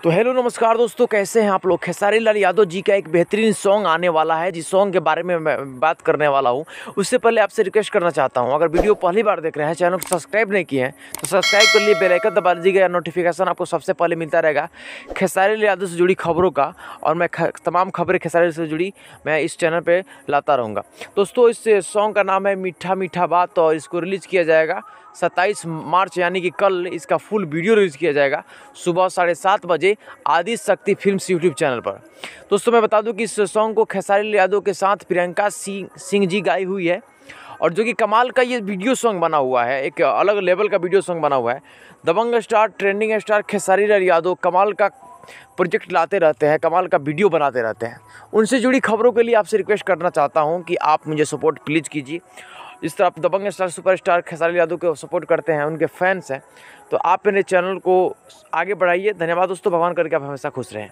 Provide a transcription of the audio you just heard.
तो हेलो नमस्कार दोस्तों, कैसे हैं आप लोग। खेसारी लाल यादव जी का एक बेहतरीन सॉन्ग आने वाला है, जिस सॉन्ग के बारे में मैं बात करने वाला हूं। उससे पहले आपसे रिक्वेस्ट करना चाहता हूं, अगर वीडियो पहली बार देख रहे हैं, चैनल को सब्सक्राइब नहीं किए हैं तो सब्सक्राइब कर लिए, बेल आइकन दबा दीजिएगा, नोटिफिकेशन आपको सबसे पहले मिलता रहेगा खेसारी लाल यादव से जुड़ी खबरों का। और मैं तमाम खबरें खेसारी से जुड़ी मैं इस चैनल पर लाता रहूँगा। दोस्तों, इस सॉन्ग का नाम है मीठा मीठा बात और इसको रिलीज़ किया जाएगा 27 मार्च यानी कि कल। इसका फुल वीडियो रिलीज़ किया जाएगा सुबह 7:30 बजे आदि शक्ति फिल्म्स यूट्यूब चैनल पर। दोस्तों, मैं बता दूं कि इस सॉन्ग को खेसारी लाल यादव के साथ प्रियंका सिंह जी गाई हुई है, और जो कि कमाल का ये वीडियो सॉन्ग बना हुआ है, एक अलग लेवल का वीडियो सॉन्ग बना हुआ है। दबंग star, trending star Khesari Lal Yadav कमाल का प्रोजेक्ट लाते रहते हैं, कमाल का वीडियो बनाते रहते हैं। उनसे जुड़ी खबरों के लिए आपसे रिक्वेस्ट करना चाहता हूं कि आप मुझे सपोर्ट प्लीज़ कीजिए। इस तरह आप दबंग स्टार, सुपरस्टार खेसारी यादव को सपोर्ट करते हैं, उनके फैंस हैं, तो आप मेरे चैनल को आगे बढ़ाइए। धन्यवाद दोस्तों, भगवान करके आप हमेशा खुश रहें।